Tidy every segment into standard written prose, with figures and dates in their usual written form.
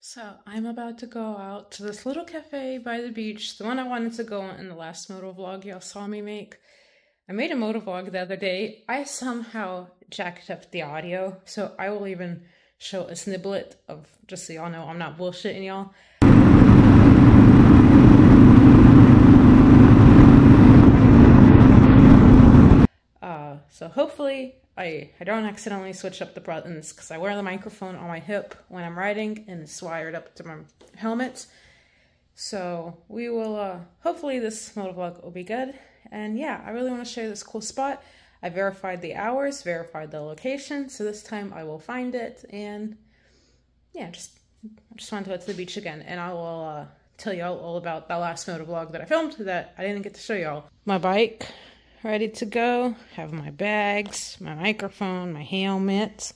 So I'm about to go out to this little cafe by the beach, the one I wanted to go in the last moto vlog y'all saw me make. I made a moto vlog the other day. I somehow jacked up the audio, so I will even show a snippet of, just so y'all know I'm not bullshitting y'all. So hopefully I don't accidentally switch up the buttons, because I wear the microphone on my hip when I'm riding and it's wired up to my helmet. So we will, hopefully this motovlog will be good. And yeah, I really want to show you this cool spot. I verified the hours, verified the location, so this time I will find it. And yeah, I just want to go to the beach again, and I will tell y'all all about that last motovlog that I filmed that I didn't get to show y'all. My bike ready to go, have my bags, my microphone, my helmet,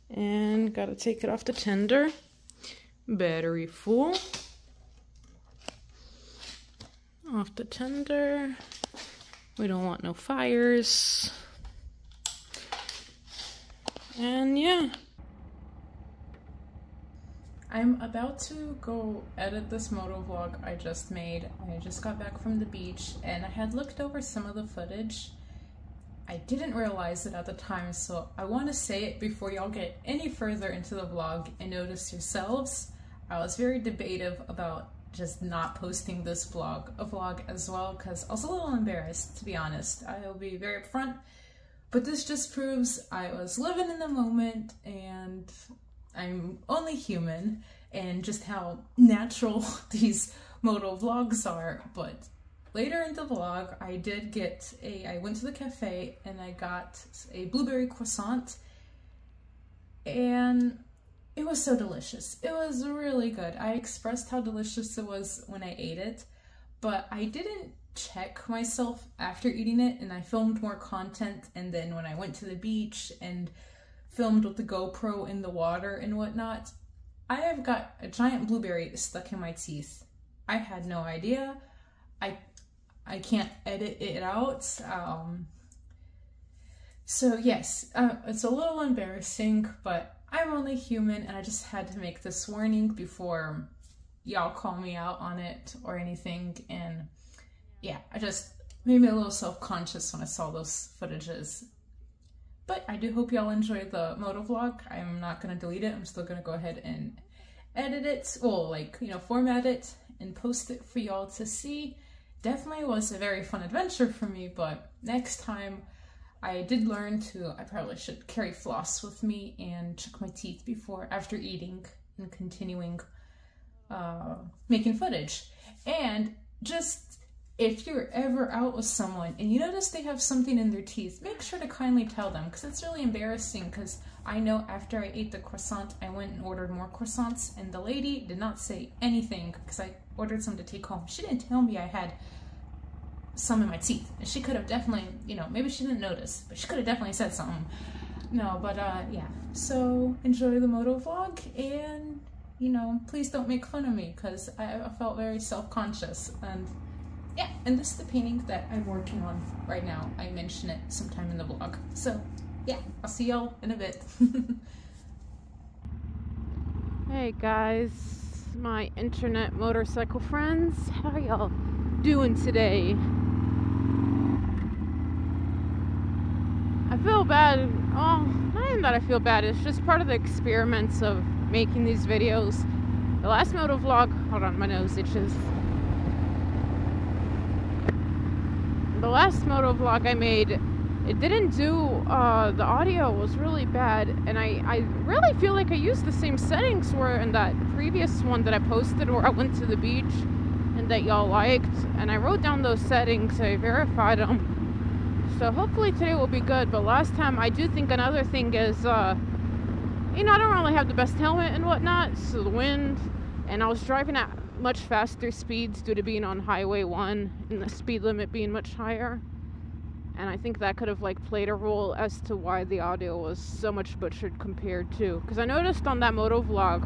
and gotta take it off the tender. Battery full. Off the tender. We don't want no fires. And yeah. I'm about to go edit this moto vlog I just made. I just got back from the beach and I had looked over some of the footage. I didn't realize it at the time, so I want to say it before y'all get any further into the vlog and notice yourselves. I was very debative about just not posting this vlog as well, because I was a little embarrassed, to be honest. I will be very upfront, but this just proves I was living in the moment and I'm only human, and just how natural these moto vlogs are. But later in the vlog, I went to the cafe and I got a blueberry croissant, and it was so delicious. It was really good. I expressed how delicious it was when I ate it, but I didn't check myself after eating it, and I filmed more content. And then when I went to the beach and filmed with the GoPro in the water and whatnot, I have got a giant blueberry stuck in my teeth. I had no idea. I can't edit it out. So yes, it's a little embarrassing, but I'm only human, and I just had to make this warning before y'all call me out on it or anything. And yeah, I just made me a little self-conscious when I saw those footages. But I do hope y'all enjoyed the moto vlog. I'm not going to delete it. I'm still going to go ahead and edit it, or format it and post it for y'all to see. Definitely was a very fun adventure for me, but next time I did learn I probably should carry floss with me and check my teeth after eating and continuing making footage. And just, if you're ever out with someone and you notice they have something in their teeth, make sure to kindly tell them, because it's really embarrassing. Because I know after I ate the croissant, I went and ordered more croissants, and the lady did not say anything because I ordered some to take home. She didn't tell me I had some in my teeth. And she could have definitely, maybe she didn't notice, but she could have definitely said something. No, but yeah. So enjoy the moto vlog, and please don't make fun of me, because I felt very self-conscious. And yeah, and this is the painting that I'm working on right now. I mention it sometime in the vlog. So yeah, I'll see y'all in a bit. Hey guys, my internet motorcycle friends, how are y'all doing today? I feel bad. Oh, not even that I feel bad, it's just part of the experiments of making these videos. The last moto vlog, hold on, my nose itches. The last moto vlog I made, it didn't do, the audio was really bad, and I really feel like I used the same settings were in that previous one that I posted where I went to the beach and that y'all liked, and I wrote down those settings, I verified them. So hopefully today will be good. But last time, I do think another thing is, I don't really have the best helmet and whatnot, so the wind, and I was driving at much faster speeds due to being on Highway 1 and the speed limit being much higher. And I think that could have played a role as to why the audio was so much butchered compared to, because I noticed on that moto vlog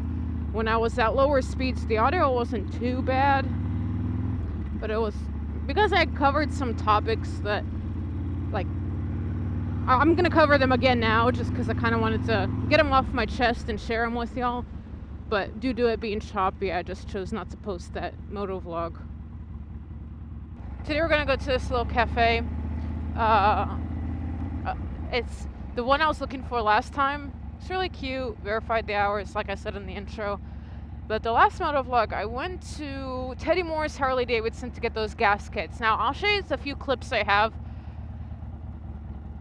when I was at lower speeds the audio wasn't too bad, but it was because I covered some topics that I'm gonna cover them again now just because I kind of wanted to get them off my chest and share them with y'all. but due to it being choppy, I just chose not to post that moto vlog. Today we're gonna go to this little cafe. It's the one I was looking for last time. It's really cute, verified the hours, like I said in the intro. But the last moto vlog, I went to Teddy Moore's Harley Davidson to get those gaskets. Now, I'll show you a few clips I have.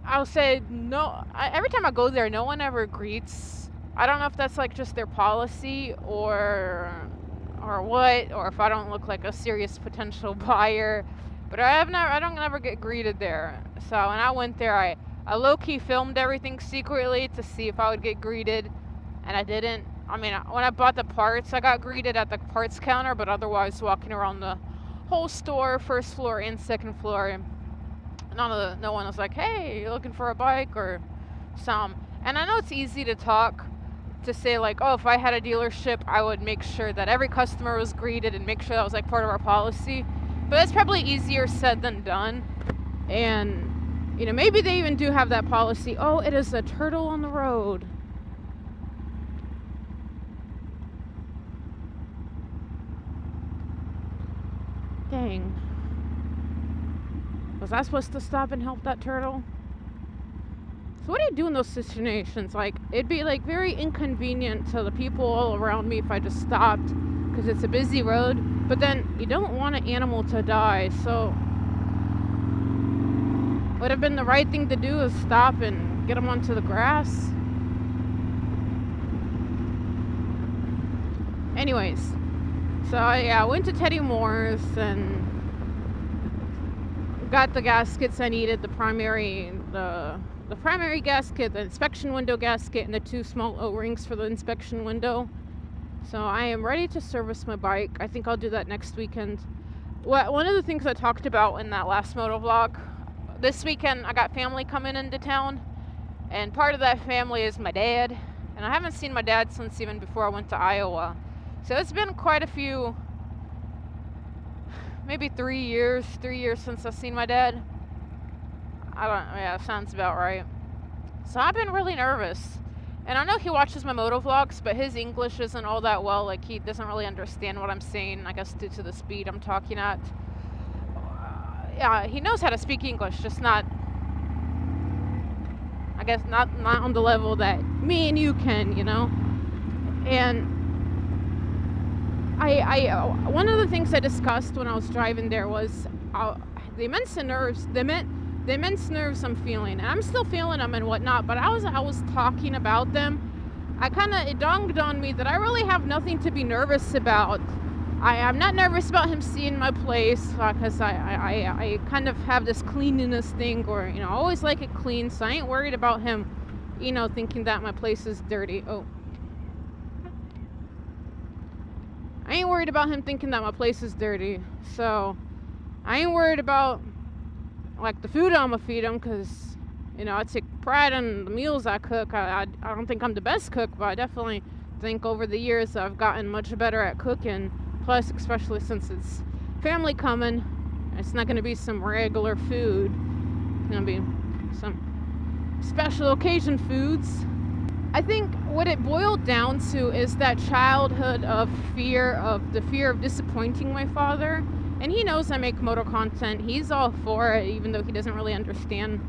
I'll say, no, every time I go there, no one ever greets. I don't know if that's like just their policy or what, or if I don't look like a serious potential buyer. But I don't ever get greeted there. So when I went there, I low-key filmed everything secretly to see if I would get greeted, and I didn't. I mean, when I bought the parts, I got greeted at the parts counter, but otherwise walking around the whole store, first floor and second floor, no one was like, hey, you looking for a bike or some. And I know it's easy to talk, to say like, oh, if I had a dealership, I would make sure that every customer was greeted and make sure that was like part of our policy. But that's probably easier said than done. And, you know, maybe they even do have that policy. Oh, it is a turtle on the road. Dang. Was I supposed to stop and help that turtle? So what do you do in those situations? Like, it'd be like very inconvenient to the people all around me if I just stopped because it's a busy road, but then you don't want an animal to die, so would have been the right thing to do is stop and get them onto the grass. Anyways, so yeah, I went to Teddy Moore's and got the gaskets I needed, the primary gasket, the inspection window gasket, and the 2 small O-rings for the inspection window. So I am ready to service my bike. I think I'll do that next weekend. One of the things I talked about in that last moto vlog, this weekend I got family coming into town, and part of that family is my dad, and I haven't seen my dad since even before I went to Iowa. So it's been quite a few, maybe 3 years since I've seen my dad. Yeah, sounds about right. So I've been really nervous. And I know he watches my moto vlogs, but his English isn't all that well. Like, he doesn't really understand what I'm saying, I guess due to the speed I'm talking at. Yeah, he knows how to speak English, just not, I guess, not on the level that me and you can, you know? And one of the things I discussed when I was driving there was the immense nerves I'm feeling, and I'm still feeling them and whatnot, but I was talking about them. It dawned on me that I really have nothing to be nervous about. I'm not nervous about him seeing my place, because I kind of have this cleanliness thing, or, you know, I always like it clean, so I ain't worried about him, you know, thinking that my place is dirty. Oh. I ain't worried about him thinking that my place is dirty, so I ain't worried about, like, the food I'm gonna feed him, because, you know, I take pride in the meals I cook. I don't think I'm the best cook, but I definitely think over the years I've gotten much better at cooking. Plus, especially since it's family coming, it's not gonna be some regular food. It's gonna be some special occasion foods. I think what it boiled down to is that childhood of the fear of disappointing my father. And he knows I make moto content. He's all for it, even though he doesn't really understand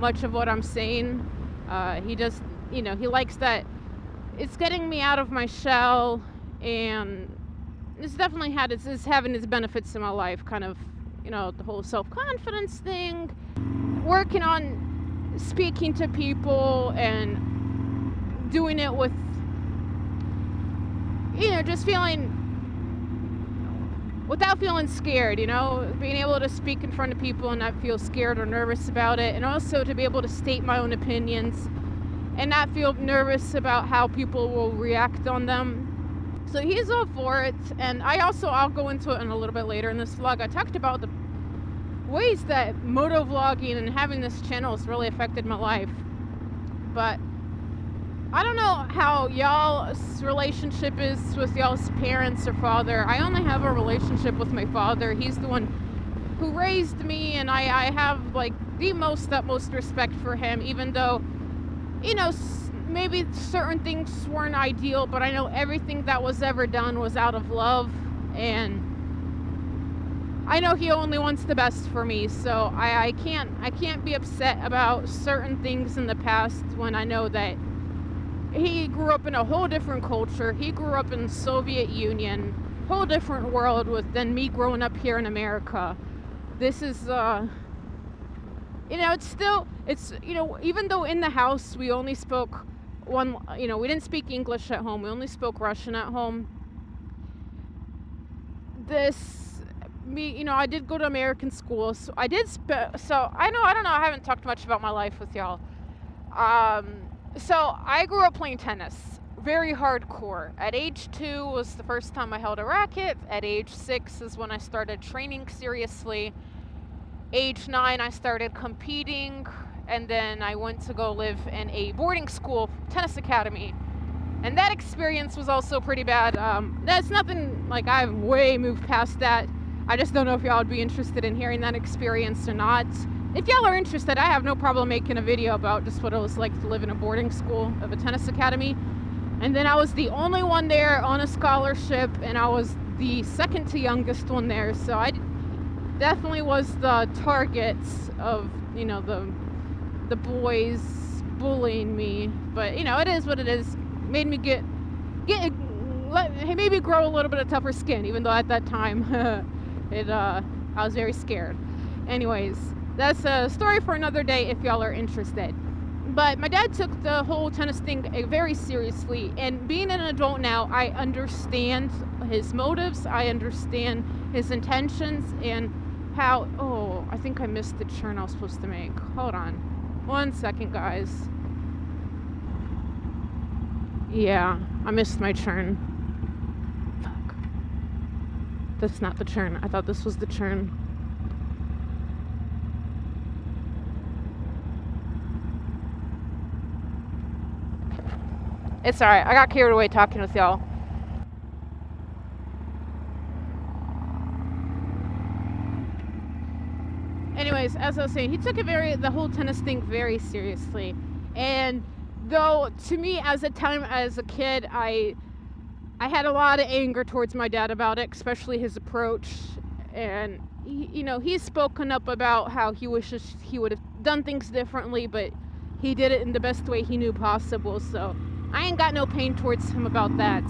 much of what I'm saying. He just, you know, he likes that it's getting me out of my shell, and it's definitely it's having its benefits in my life, kind of, you know, the whole self-confidence thing, working on speaking to people and doing it with, you know, just without feeling scared, you know, being able to speak in front of people and not feel scared or nervous about it, and also to be able to state my own opinions and not feel nervous about how people will react on them. So he's all for it, and I'll go into it in a little bit later in this vlog. I talked about the ways that motovlogging and having this channel has really affected my life, but I don't know how y'all's relationship is with y'all's parents or father. I only have a relationship with my father. He's the one who raised me, and I have, like, the utmost respect for him, even though, you know, maybe certain things weren't ideal, but I know everything that was ever done was out of love, and I know he only wants the best for me. So I can't be upset about certain things in the past when I know that he grew up in a whole different culture. He grew up in the Soviet Union, whole different world than me growing up here in America. This is you know, it's you know, even though in the house we only spoke one, you know, we didn't speak English at home, we only spoke Russian at home. You know, I did go to American school, so I did so I don't know, I haven't talked much about my life with y'all. So I grew up playing tennis, very hardcore. At age 2 was the first time I held a racket. At age 6 is when I started training seriously. Age 9, I started competing, and then I went to go live in a boarding school tennis academy. And that experience was also pretty bad. That's nothing, like, I've way moved past that. I just don't know if y'all would be interested in hearing that experience or not. If y'all are interested, I have no problem making a video about just what it was like to live in a boarding school of a tennis academy. And then I was the only one there on a scholarship, and I was the second to youngest one there, so I definitely was the target of, you know, the boys bullying me. But, you know, it is what it is. Made me made me grow a little bit of tougher skin, even though at that time I was very scared. Anyways, that's a story for another day if y'all are interested. But my dad took the whole tennis thing very seriously, and being an adult now, I understand his motives, I understand his intentions, and how, oh, I think I missed the turn I was supposed to make. Hold on. 1 second, guys. Yeah, I missed my turn. Fuck. That's not the turn. I thought this was the turn. It's alright. I got carried away talking with y'all. Anyways, as I was saying, he took the whole tennis thing very seriously. And though to me as a kid, I had a lot of anger towards my dad about it, especially his approach. And he, you know, he's spoken up about how he wishes he would have done things differently, but he did it in the best way he knew possible. So I ain't got no pain towards him about that.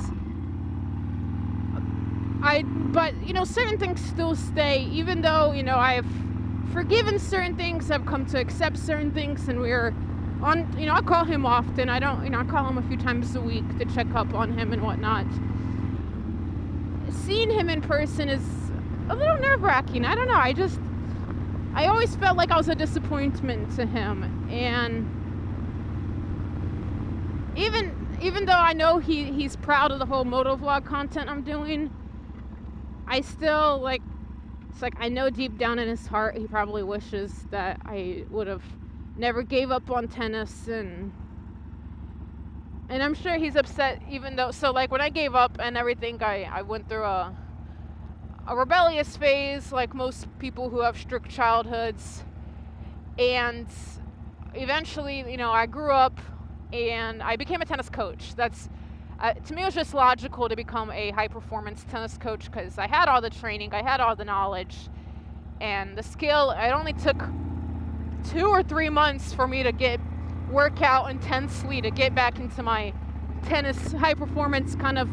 But you know, certain things still stay, even though, you know, I have forgiven certain things, I've come to accept certain things, and we're on, you know, I call him often. I don't, you know, I call him a few times a week to check up on him and whatnot. Seeing him in person is a little nerve-wracking. I don't know, I always felt like I was a disappointment to him. And even though I know he's proud of the whole motovlog content I'm doing, I still, like, it's like I know deep down in his heart he probably wishes that I would have never gave up on tennis, and I'm sure he's upset, even though, so like when I gave up and everything, I went through a rebellious phase, like most people who have strict childhoods, and eventually, you know, I grew up and I became a tennis coach. That's to me, it was just logical to become a high-performance tennis coach, because I had all the training, I had all the knowledge, and the skill. It only took 2 or 3 months for me to work out intensely to get back into my tennis high-performance kind of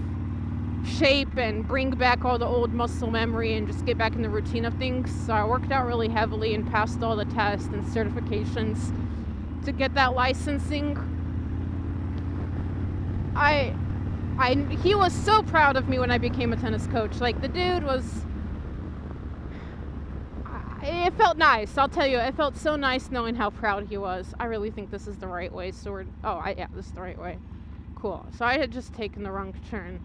shape and bring back all the old muscle memory and just get back in the routine of things. So I worked out really heavily and passed all the tests and certifications to get that licensing. He was so proud of me when I became a tennis coach. Like, the dude was, it felt nice. I'll tell you, it felt so nice knowing how proud he was. I really think this is the right way. So yeah, this is the right way. Cool. So I had just taken the wrong turn.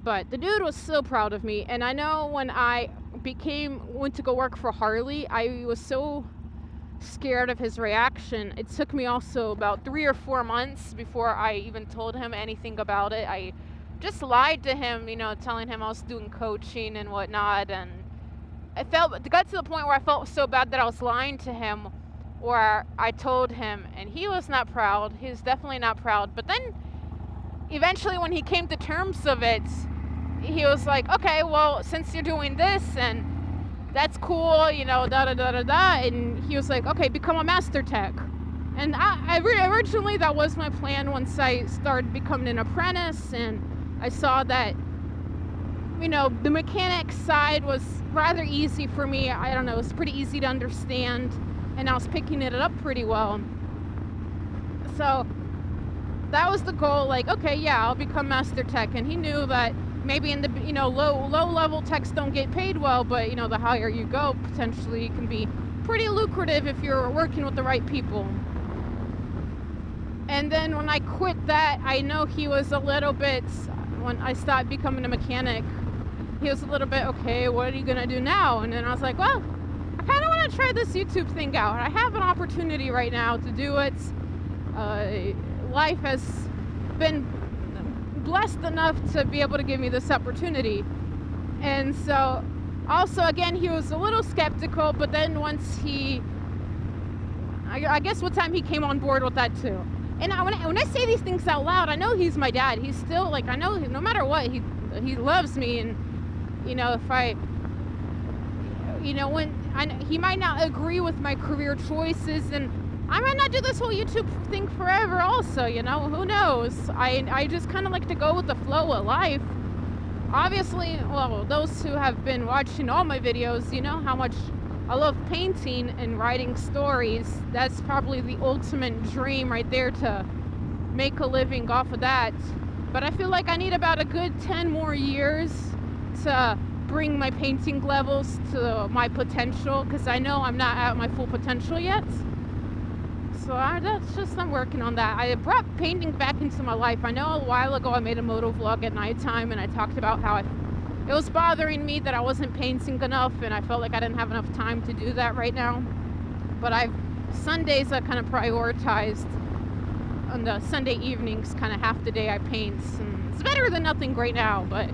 But the dude was so proud of me. And I know when I went to go work for Harley, I was so scared of his reaction. It took me also about 3 or 4 months before I even told him anything about it. I just lied to him, you know, telling him I was doing coaching and whatnot. And it got to the point where I felt so bad that I was lying to him where I told him, and he was not proud. He was definitely not proud. But then eventually when he came to terms of it, he was like, okay, well, since you're doing this and that's cool, you know, da-da-da-da-da. And he was like, okay, become a master tech. And originally that was my plan once I started becoming an apprentice, and I saw that, you know, the mechanic side was rather easy for me. I don't know, it was pretty easy to understand, and I was picking it up pretty well. So that was the goal, like, okay, yeah, I'll become master tech. And he knew that maybe in the, you know, low level techs don't get paid well, but, you know, the higher you go, potentially can be pretty lucrative if you're working with the right people. And then when I quit that, I know he was a little bit, when I stopped becoming a mechanic, he was a little bit, okay, what are you gonna do now? And then I was like, well, I kind of want to try this YouTube thing out. I have an opportunity right now to do it. Life has been blessed enough to be able to give me this opportunity. And so also, again, he was a little skeptical, but then once I guess what time he came on board with that too. And when I say these things out loud, I know he's my dad. He's still, like, I know no matter what, he loves me. And, you know, if I, you know, he might not agree with my career choices, and I might not do this whole YouTube thing forever also, you know, who knows? I just kind of like to go with the flow of life. Obviously, well, those who have been watching all my videos, you know how much I love painting and writing stories. That's probably the ultimate dream right there, to make a living off of that. But I feel like I need about a good 10 more years to bring my painting levels to my potential, because I know I'm not at my full potential yet. So I'm working on that. I brought painting back into my life. I know a while ago I made a moto vlog at nighttime, and I talked about how it was bothering me that I wasn't painting enough, and I felt like I didn't have enough time to do that right now. But Sundays I kind of prioritized. On the Sunday evenings, kind of half the day I paint, and it's better than nothing right now, but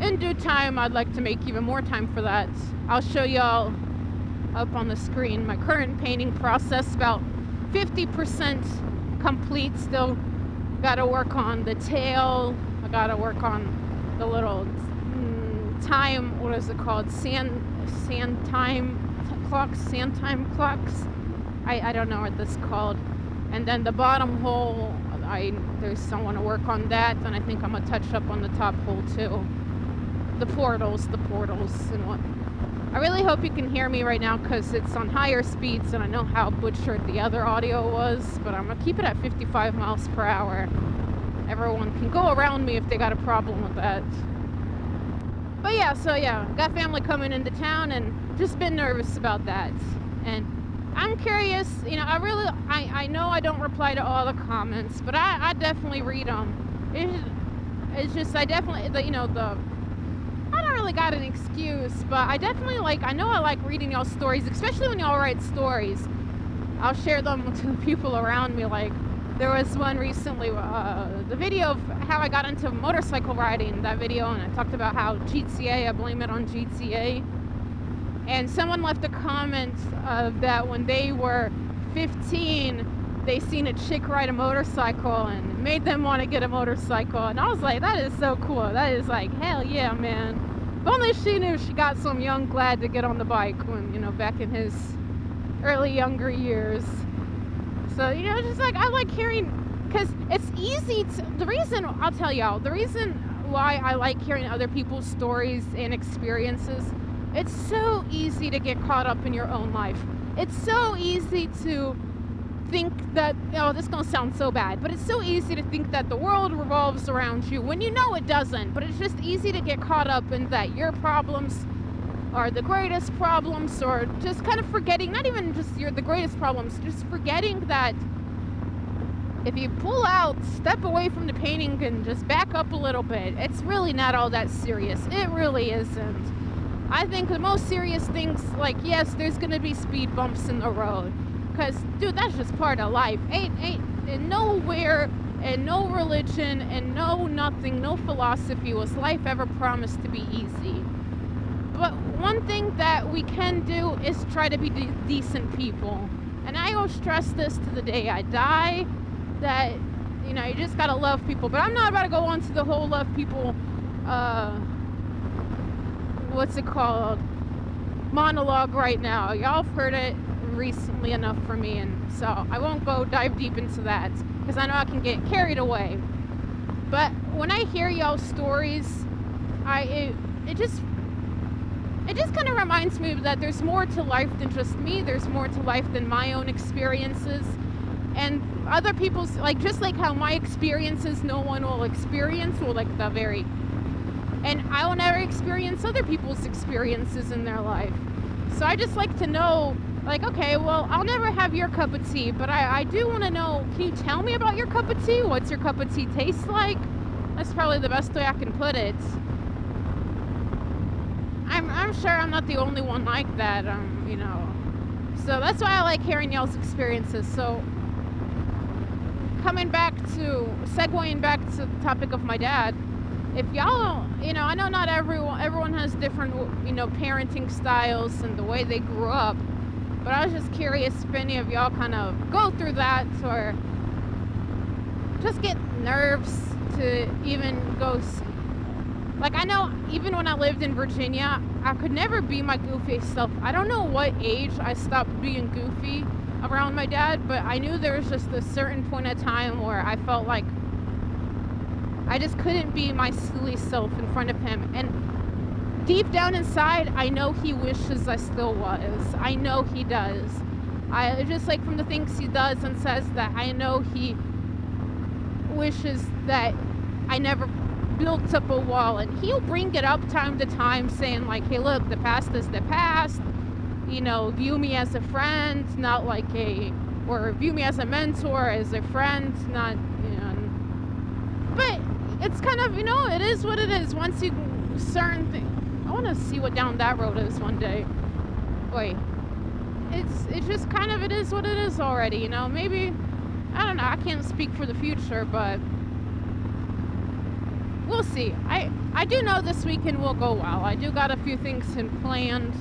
in due time I'd like to make even more time for that. I'll show y'all up on the screen my current painting process, about 50% complete. Still gotta work on the tail, I gotta work on the little time, what is it called, sand time clocks. I don't know what this is called. And then the bottom hole, there's someone to work on that, and I think I'm gonna touch up on the top hole too. The portals and what. I really hope you can hear me right now, because it's on higher speeds, and I know how butchered the other audio was, but I'm gonna keep it at 55 miles per hour. Everyone can go around me if they got a problem with that. But yeah, so yeah, got family coming into town, and just been nervous about that. And I'm curious, you know, I know I don't reply to all the comments, but I definitely read them. It's just, I definitely, you know, I don't really got an excuse, but I definitely I know I like reading y'all's stories, especially when y'all write stories. I'll share them to the people around me. Like, there was one recently, the video of how I got into motorcycle riding, that video, and I talked about how GTA, I blame it on GTA. And someone left a comment that when they were 15, they seen a chick ride a motorcycle and it made them want to get a motorcycle. And I was like, that is so cool. That is like, hell yeah, man. If only she knew she got some young lad to get on the bike when, you know, back in his younger years. So, you know, just like, I like hearing, because it's easy to, I'll tell y'all, the reason why I like hearing other people's stories and experiences, it's so easy to get caught up in your own life. It's so easy to think that, oh, this is gonna sound so bad, but it's so easy to think that the world revolves around you when you know it doesn't. But it's just easy to get caught up in that your problems are the greatest problems, or just kind of forgetting, not even just the greatest problems, just forgetting that if you pull out, step away from the painting and just back up a little bit, it's really not all that serious. It really isn't. I think the most serious things, like, yes, there's gonna be speed bumps in the road, because, dude, that's just part of life. And nowhere, and no religion, and no nothing, no philosophy was life ever promised to be easy. But one thing that we can do is try to be decent people. And I will stress this to the day I die, that, you know, you just gotta love people. But I'm not about to go on to the whole love people, what's it called, monologue right now. Y'all have heard it recently enough for me, and so I won't go dive deep into that, because I know I can get carried away. But when I hear y'all's stories, it just kind of reminds me that there's more to life than just me. There's more to life than my own experiences. And other people's, like, just like how my experiences no one will experience, or like the very, and I will never experience other people's experiences in their life. So I just like to know, like, okay, well, I'll never have your cup of tea, but I do want to know, can you tell me about your cup of tea? What's your cup of tea taste like? That's probably the best way I can put it. I'm sure I'm not the only one like that, you know. So that's why I like hearing y'all's experiences. So segueing back to the topic of my dad, if y'all, you know, I know not everyone has different, you know, parenting styles and the way they grew up, but I was just curious if any of y'all kind of go through that, or just get nerves to even go. Like, I know even when I lived in Virginia, I could never be my goofy self. I don't know what age I stopped being goofy around my dad, but I knew there was just a certain point of time where I felt like I just couldn't be my silly self in front of him. And deep down inside, I know he wishes I still was. I know he does. I just, like, from the things he does and says, that I know he wishes that I never built up a wall. And he'll bring it up time to time, saying like, hey, look, the past is the past, you know, view me as a friend, not like or view me as a mentor, as a friend, not, you know. But it's kind of, you know, it is what it is. Once you certain things, I want to see what down that road is one day. Wait, it's just kind of, it is what it is already, you know. Maybe, I don't know, I can't speak for the future, but we'll see. I do know this weekend will go well. I do got a few things planned.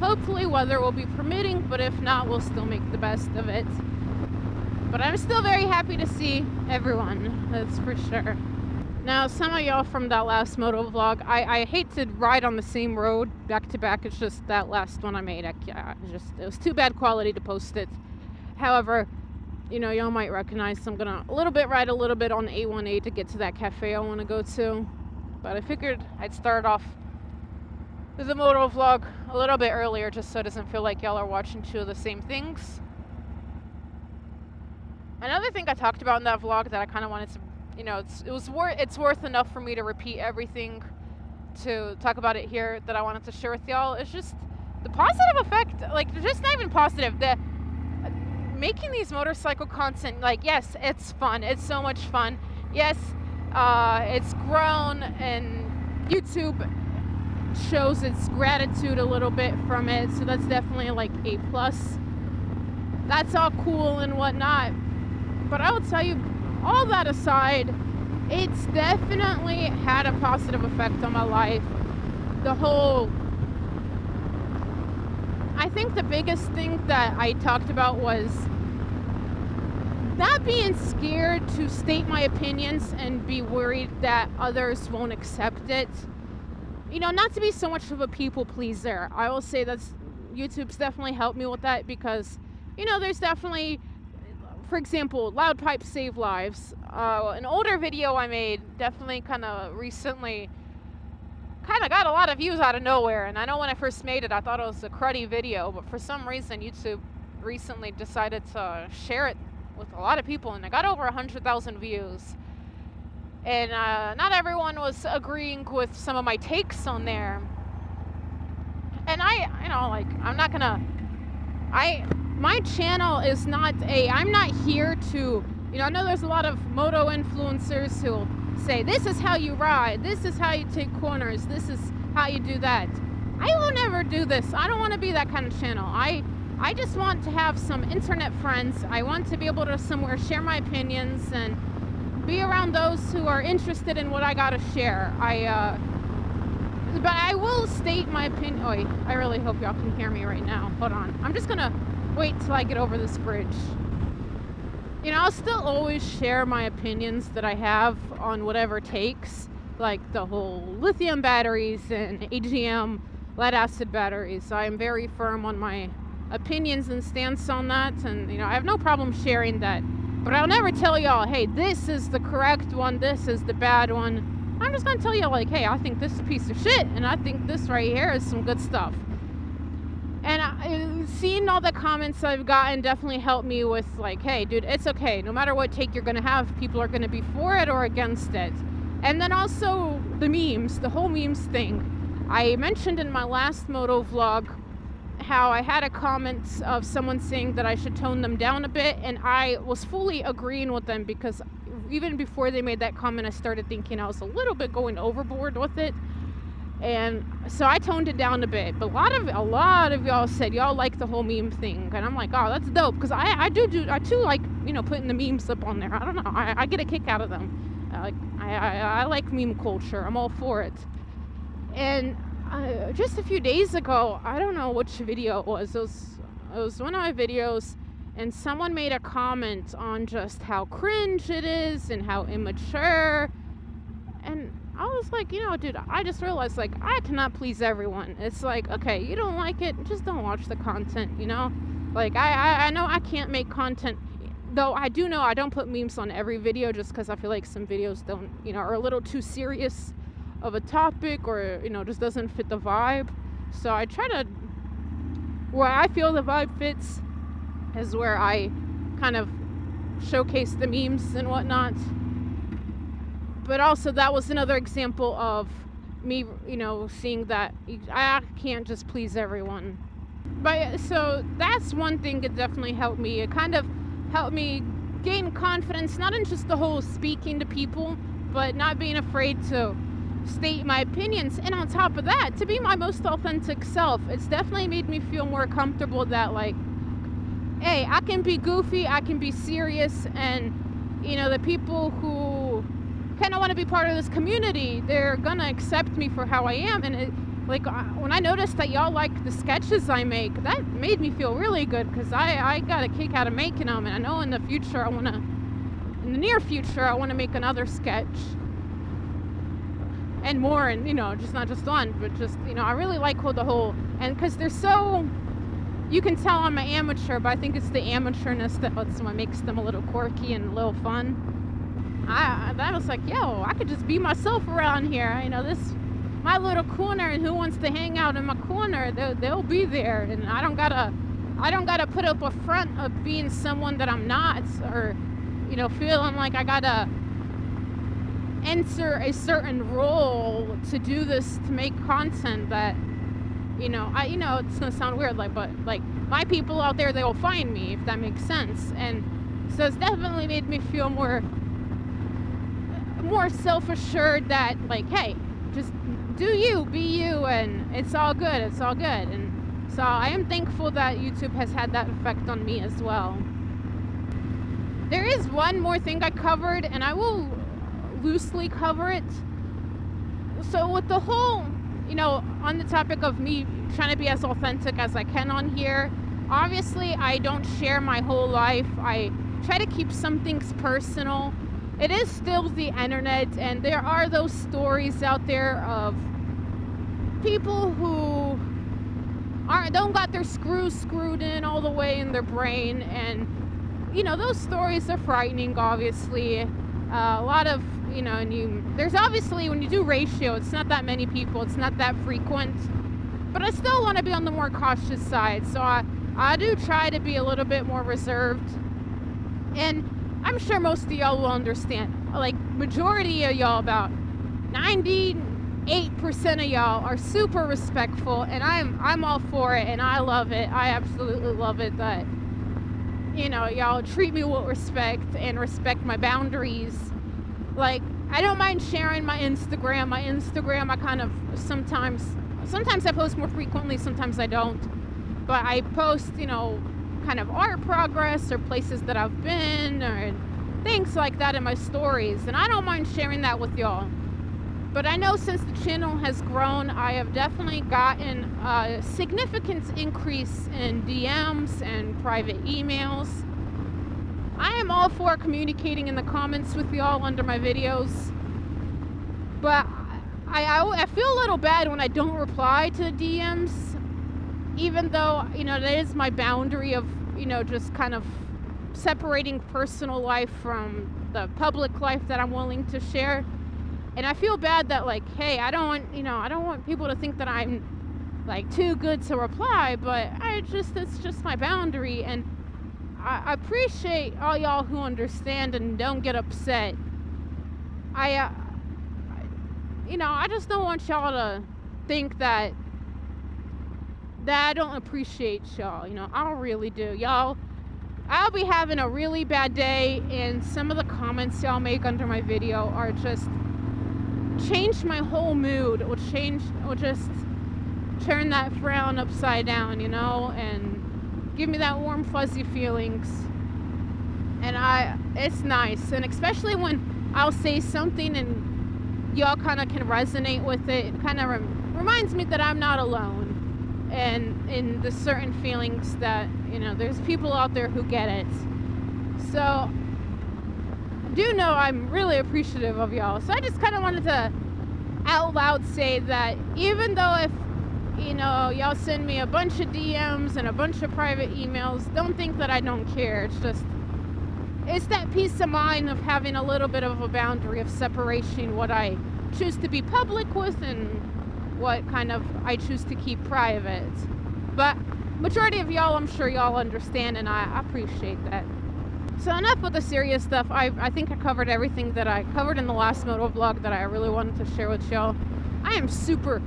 Hopefully weather will be permitting, but if not, we'll still make the best of it. But I'm still very happy to see everyone, that's for sure. Now, some of y'all from that last moto vlog, I hate to ride on the same road back to back. It's just that last one I made. It was too bad quality to post it. However, you know, y'all might recognize I'm gonna ride a little bit on the A1A to get to that cafe I want to go to. But I figured I'd start off the moto vlog a little bit earlier, just so it doesn't feel like y'all are watching two of the same things. Another thing I talked about in that vlog that I kind of wanted to, you know, it's worth enough for me to repeat everything to talk about it here, that I wanted to share with y'all. It's just the positive effect, like, just not even positive, the making these motorcycle content, like, yes, it's fun. It's so much fun. Yes, it's grown, and YouTube shows its gratitude a little bit from it, so that's definitely like a plus. That's all cool and whatnot, but I will tell you, all that aside, it's definitely had a positive effect on my life. I think the biggest thing that I talked about was not being scared to state my opinions and be worried that others won't accept it. You know, not to be so much of a people pleaser. I will say YouTube's definitely helped me with that, because, you know, there's definitely, for example, loud pipes save lives. An older video I made definitely kind of recently got a lot of views out of nowhere, and I know when I first made it I thought it was a cruddy video, but for some reason YouTube recently decided to share it with a lot of people, and I got over 100,000 views. And not everyone was agreeing with some of my takes on there. And you know, like, my channel is not I'm not here to, you know, I know there's a lot of moto influencers who say, this is how you ride, this is how you take corners, this is how you do that. I will never do this. I don't want to be that kind of channel. I just want to have some internet friends. I want to be able to somewhere share my opinions and be around those who are interested in what I gotta share. But I will state my opinion. Oh, I really hope y'all can hear me right now. Hold on. I'm just gonna wait till I get over this bridge. You know, I'll still always share my opinions that I have on whatever takes, like the whole lithium batteries and AGM lead acid batteries. I am very firm on my opinions and stance on that, and you know, I have no problem sharing that. But I'll never tell y'all, hey, this is the correct one, this is the bad one. I'm just gonna tell you, like, hey, I think this is a piece of shit, and I think this right here is some good stuff. And seeing all the comments I've gotten definitely helped me with, like, hey, dude, it's okay. No matter what take you're gonna have, people are gonna be for it or against it. And then also the memes, the whole memes thing. I mentioned in my last moto vlog how I had a comment of someone saying that I should tone them down a bit, and I was fully agreeing with them, because even before they made that comment, I started thinking I was a little bit going overboard with it. And so I toned it down a bit. But a lot of y'all said y'all like the whole meme thing, and I'm like, oh, that's dope, because I too like, you know, putting the memes up on there. I don't know, I get a kick out of them. I like meme culture. I'm all for it. And just a few days ago, I don't know which video it was. It was one of my videos, and someone made a comment on just how cringe it is and how immature. And I was like, you know, dude, I just realized, like, I cannot please everyone. It's like, okay, you don't like it, just don't watch the content, you know? Like, I know I can't make content, though I do know I don't put memes on every video, just because I feel like some videos don't, you know, are a little too serious of a topic, or, you know, just doesn't fit the vibe. So I try to, where I feel the vibe fits is where I kind of showcase the memes and whatnot. But also, that was another example of me, you know, seeing that I can't just please everyone. But so that's one thing that definitely helped me. It kind of helped me gain confidence, not in just the whole speaking to people, but not being afraid to state my opinions. And on top of that, to be my most authentic self. It's definitely made me feel more comfortable that, like, hey, I can be goofy, I can be serious, and, you know, the people who kind of want to be part of this community, they're gonna accept me for how I am. And it, like, when I noticed that y'all like the sketches I make, that made me feel really good, because I got a kick out of making them. And I know in the future in the near future, I want to make another sketch and more, and, you know, just not just one, but just, you know, I really like the whole, and because they're so, you can tell I'm an amateur, but I think it's the amateurness that's what makes them a little quirky and a little fun. I was like, yo, I could just be myself around here. You know, this, my little corner, and who wants to hang out in my corner, they'll be there, and I don't gotta put up a front of being someone that I'm not, or, you know, feeling like I gotta enter a certain role to do this, to make content that, you know, it's gonna sound weird, like, but like, my people out there, they'll find me, if that makes sense. And so it's definitely made me feel more self-assured that, like, hey, just do you, be you, and it's all good, it's all good. And so I am thankful that YouTube has had that effect on me as well. There is one more thing I covered, and I will loosely cover it. So with the whole, you know, on the topic of me trying to be as authentic as I can on here, obviously I don't share my whole life. I try to keep some things personal. It is still the internet, and there are those stories out there of people who don't got their screws screwed in all the way in their brain, and, you know, those stories are frightening, obviously. A lot of, you know, and there's obviously, when you do ratio, it's not that many people, it's not that frequent, but I still want to be on the more cautious side, so I do try to be a little bit more reserved. And I'm sure most of y'all will understand, like, majority of y'all, about 98% of y'all are super respectful, and I'm all for it, and I love it. I absolutely love it that, you know, y'all treat me with respect and respect my boundaries. Like, I don't mind sharing my Instagram. My Instagram, I kind of sometimes I post more frequently, sometimes I don't. But I post, you know, kind of art progress or places that I've been or things like that in my stories. And I don't mind sharing that with y'all. But I know since the channel has grown, I have definitely gotten a significant increase in DMs and private emails. I am all for communicating in the comments with y'all under my videos, but I feel a little bad when I don't reply to the DMs, even though, you know, that is my boundary of, you know, just kind of separating personal life from the public life that I'm willing to share. And I feel bad that, like, hey, I don't want people to think that I'm like too good to reply, but it's just my boundary. And I appreciate all y'all who understand and don't get upset. I just don't want y'all to think that I don't appreciate y'all. You know, I really do. Y'all, I'll be having a really bad day, and some of the comments y'all make under my video are just change my whole mood. It will just turn that frown upside down, you know, and give me that warm fuzzy feelings. And it's nice, and especially when I'll say something and y'all kind of can resonate with it. It kind of reminds me that I'm not alone, and in the certain feelings that, you know, there's people out there who get it. So do know I'm really appreciative of y'all. So I just kind of wanted to out loud say that even though if, you know, y'all send me a bunch of DMs and a bunch of private emails, don't think that I don't care. It's that peace of mind of having a little bit of a boundary of separation, what I choose to be public with and what kind of I choose to keep private. But majority of y'all, I'm sure y'all understand, and I appreciate that. So enough with the serious stuff. I think I covered everything that I covered in the last Motovlog that I really wanted to share with y'all. I am super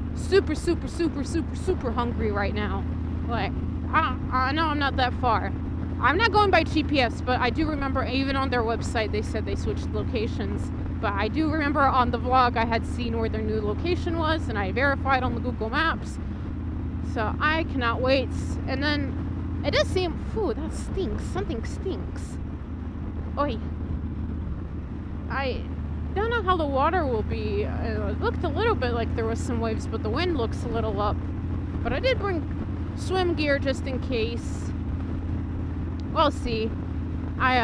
hungry right now. Like, I know I'm not that far. I'm not going by GPS, but I do remember even on their website they said they switched locations. But I do remember on the vlog I had seen where their new location was, and I verified on the Google Maps. So I cannot wait. And then it does seem, phew, that stinks. Something stinks. Oi. I don't know how the water will be. It looked a little bit like there was some waves, but the wind looks a little up. But I did bring swim gear just in case. We'll see. I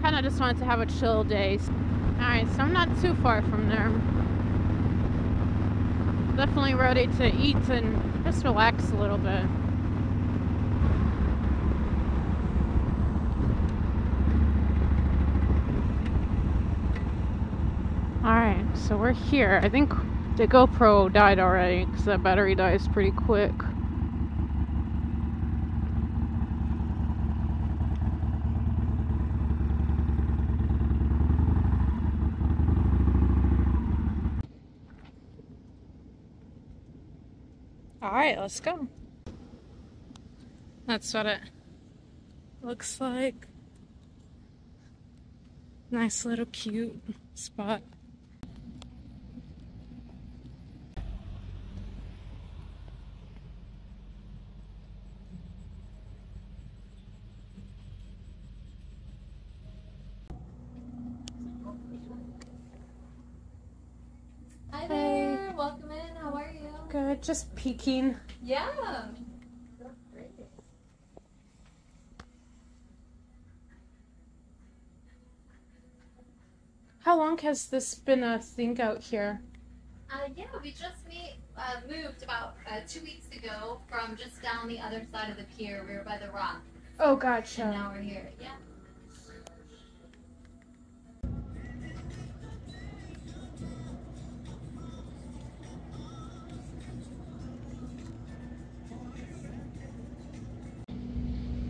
kind of just wanted to have a chill day. Alright, so I'm not too far from there. Definitely ready to eat and just relax a little bit. Alright, so we're here. I think the GoPro died already because that battery dies pretty quick. Alright, let's go. That's what it looks like. Nice little cute spot. Hi there, welcome in, how are you? Good, just peeking. Yeah. How long has this been a thing out here? Yeah, we just moved about 2 weeks ago from just down the other side of the pier. We were by the rock. Oh, gotcha. And now we're here, yeah.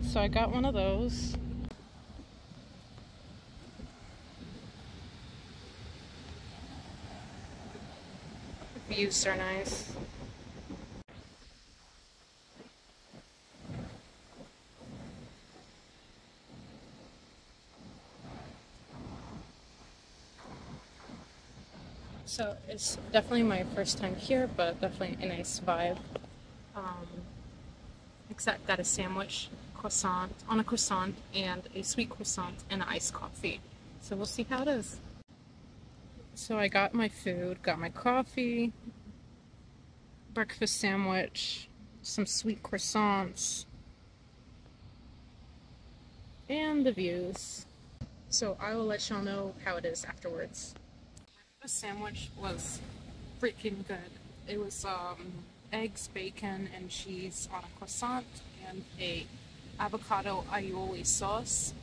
So I got one of those. The views are nice. So it's definitely my first time here, but definitely a nice vibe. Except got a sandwich, croissant, on a croissant, and a sweet croissant and an iced coffee. So we'll see how it is. So I got my food, got my coffee, breakfast sandwich, some sweet croissants, and the views. So I will let y'all know how it is afterwards. The sandwich was freaking good. It was eggs, bacon, and cheese on a croissant and a avocado aioli sauce.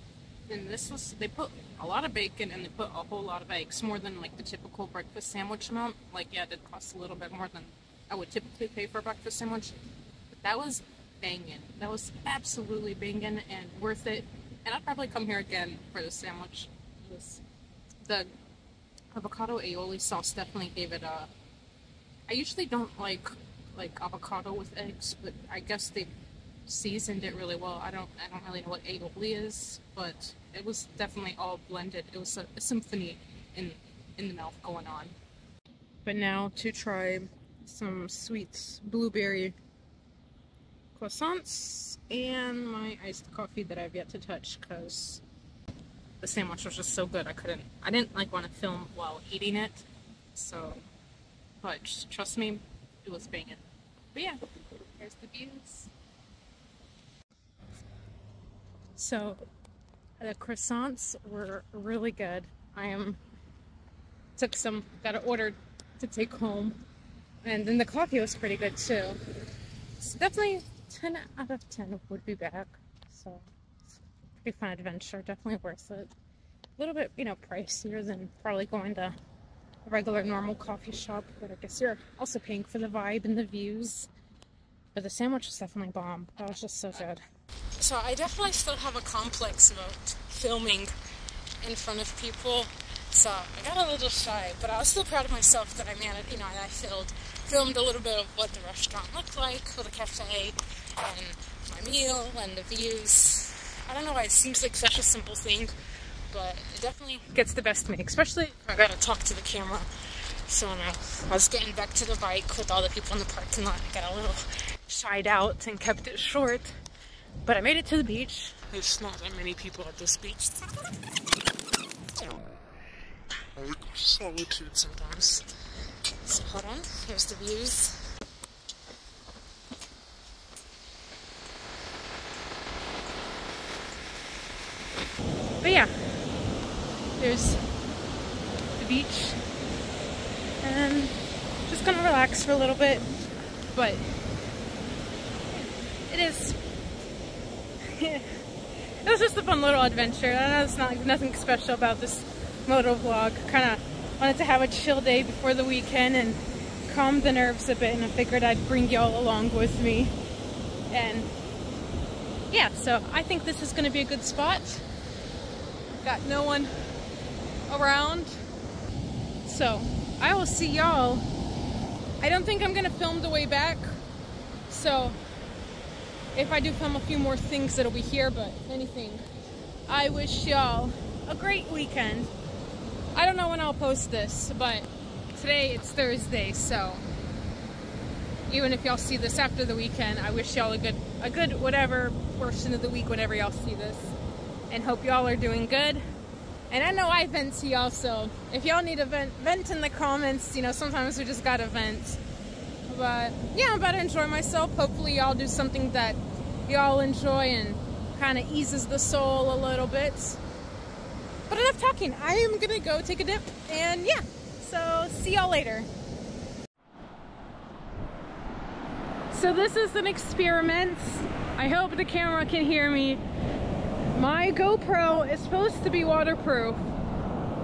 And this was, they put a lot of bacon and they put a whole lot of eggs, more than like the typical breakfast sandwich amount. Like, yeah, it did cost a little bit more than I would typically pay for a breakfast sandwich. But that was banging. That was absolutely banging and worth it. And I'd probably come here again for this sandwich. It was, the avocado aioli sauce definitely gave it a... I usually don't like avocado with eggs, but I guess they seasoned it really well. I don't really know what aioli is, but it was definitely all blended. It was a symphony in the mouth going on. But now to try some sweet blueberry croissants and my iced coffee that I've yet to touch because the sandwich was just so good. I didn't like want to film while eating it, so, but just trust me, it was banging. But yeah, here's the views. So the croissants were really good. Got it ordered to take home, and then the coffee was pretty good too. So definitely 10 out of 10 would be back. So it's a pretty fun adventure, definitely worth it. A little bit, you know, pricier than probably going to a regular normal coffee shop, but I guess you're also paying for the vibe and the views. But the sandwich was definitely bomb. That was just so good. So I definitely still have a complex about filming in front of people. So I got a little shy, but I was still proud of myself that I managed, you know, I filmed a little bit of what the restaurant looked like, or the cafe, and my meal, and the views. I don't know why it seems like such a simple thing, but it definitely gets the best of me, especially if I gotta talk to the camera. So when I was getting back to the bike with all the people in the parking lot, I got a little shied out and kept it short. But I made it to the beach. There's not that many people at this beach. I like solitude sometimes. So hold on, here's the views. But yeah, there's the beach. And just gonna relax for a little bit. But it was just a fun little adventure. I know it's nothing special about this moto vlog. Kind of wanted to have a chill day before the weekend and calm the nerves a bit, and I figured I'd bring y'all along with me. And yeah, so I think this is going to be a good spot. Got no one around, so I will see y'all. I don't think I'm going to film the way back, so if I do film a few more things, it'll be here. But if anything, I wish y'all a great weekend. I don't know when I'll post this, but today it's Thursday, so even if y'all see this after the weekend, I wish y'all a good whatever portion of the week whenever y'all see this, and hope y'all are doing good. And I know I vent to y'all, so if y'all need a vent in the comments. You know, sometimes we just gotta vent. But yeah, I'm about to enjoy myself. Hopefully y'all do something that y'all enjoy and kind of eases the soul a little bit. But enough talking. I am gonna go take a dip, and yeah, so see y'all later. So this is an experiment. I hope the camera can hear me. My GoPro is supposed to be waterproof,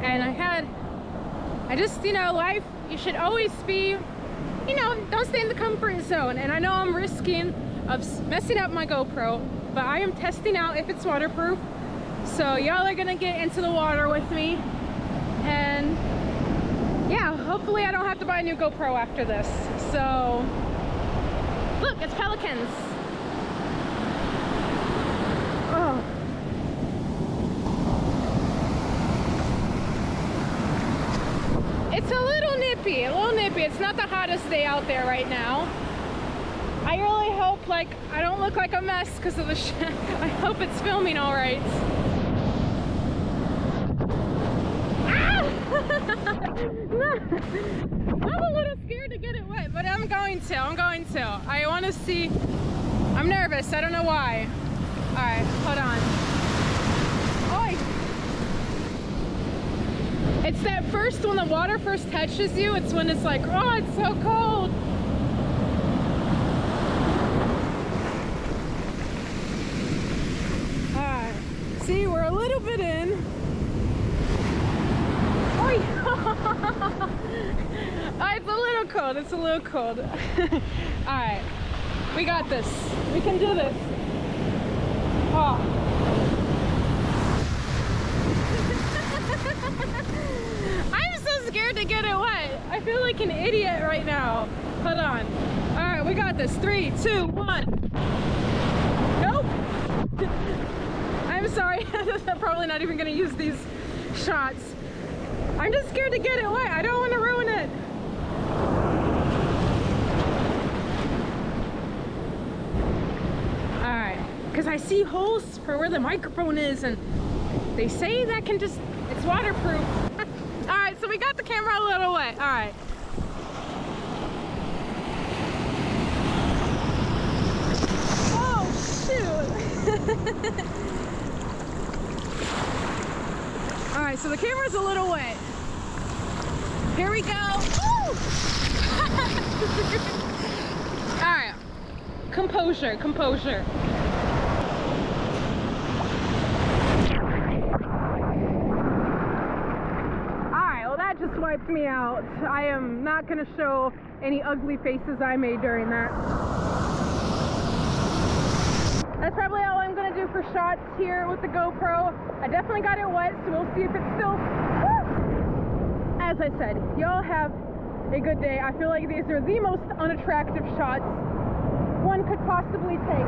and I just, you know, life, you should always be, you know, don't stay in the comfort zone. And I know I'm risking of messing up my GoPro, but I am testing out if it's waterproof. So y'all are gonna get into the water with me, and yeah, hopefully I don't have to buy a new GoPro after this. So look, it's pelicans. Oh. It's a little nippy, It's not the hottest day out there right now. I really hope, like, I don't look like a mess because of the I hope it's filming all right. Ah! I'm a little scared to get it wet, but I'm going to. I want to see. I'm nervous. I don't know why. All right, hold on. Oi! It's that first, when the water first touches you, it's when it's like, oh, it's so cold. All right. See, we're a little bit in. Oi! It's a little cold. It's a little cold. All right. We got this. We can do this. Oh. I'm so scared to get it wet. I feel like an idiot right now. Hold on. All right, we got this. 3, 2, 1. Nope. I'm sorry. I'm probably not even going to use these shots. I'm just scared to get it wet. I don't want to ruin it. Because I see holes for where the microphone is, and they say that can just, it's waterproof. All right, so we got the camera a little wet. All right. Oh, shoot. All right, so the camera's a little wet. Here we go. All right, composure, composure. Just wiped me out. I am not going to show any ugly faces I made during that. That's probably all I'm going to do for shots here with the GoPro. I definitely got it wet, so we'll see if it's still... Woo! As I said, y'all have a good day. I feel like these are the most unattractive shots one could possibly take.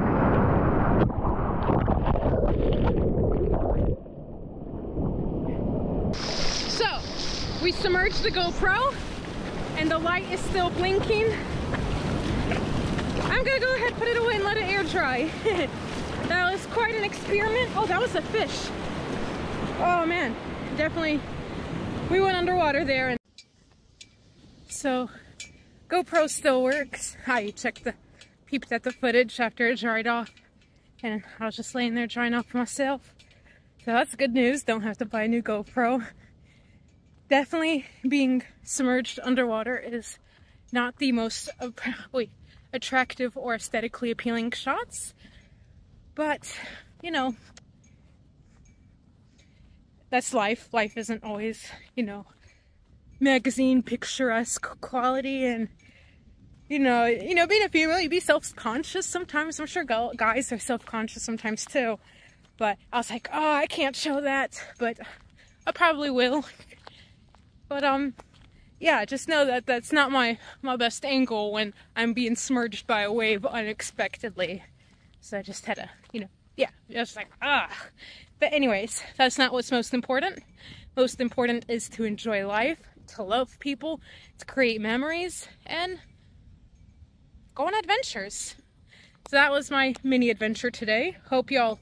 We submerged the GoPro and the light is still blinking. I'm gonna go ahead, put it away and let it air dry. That was quite an experiment. Oh, that was a fish. Oh man, definitely. We went underwater there. And so GoPro still works. I peeped at the footage after it dried off, and I was just laying there drying off myself. So that's good news. Don't have to buy a new GoPro. Definitely being submerged underwater is not the most attractive or aesthetically appealing shots, but you know, that's life. Life isn't always, you know, magazine picturesque quality, and you know, being a female, you be self-conscious sometimes. I'm sure guys are self-conscious sometimes too, but I was like, oh, I can't show that, but I probably will. But yeah, just know that that's not my best angle when I'm being submerged by a wave unexpectedly. So I just had to, you know, yeah, just like, ah. But anyways, that's not what's most important. Most important is to enjoy life, to love people, to create memories, and go on adventures. So that was my mini adventure today. Hope y'all,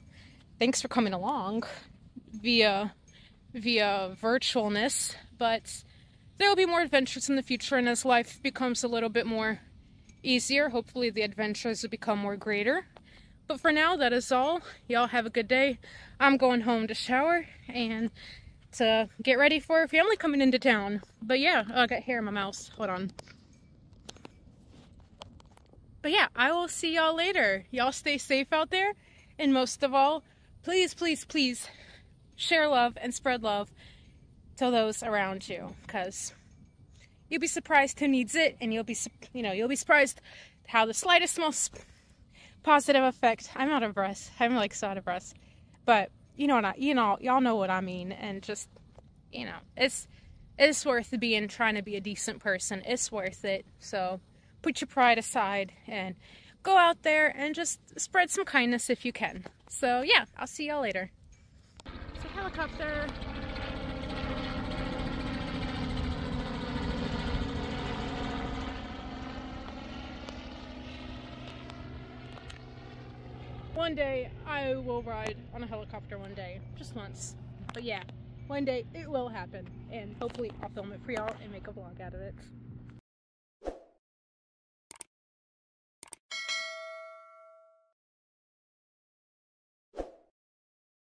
thanks for coming along via virtualness. But there will be more adventures in the future, and as life becomes a little bit more easier, hopefully the adventures will become more greater. But for now, that is all. Y'all have a good day. I'm going home to shower and to get ready for family coming into town. But yeah, I got hair in my mouth. Hold on. But yeah, I will see y'all later. Y'all stay safe out there, and most of all, please, please, please share love and spread love to those around you, because you'll be surprised who needs it, and you'll be surprised how the slightest, most positive effect. I'm out of breath. I'm like so out of breath, but y'all know what I mean. And just, you know, it's worth trying to be a decent person. It's worth it. So put your pride aside and go out there and just spread some kindness if you can. So yeah, I'll see y'all later. It's a helicopter. One day I will ride on a helicopter one day, just once. But yeah, one day it will happen, and hopefully I'll film it for y'all and make a vlog out of it.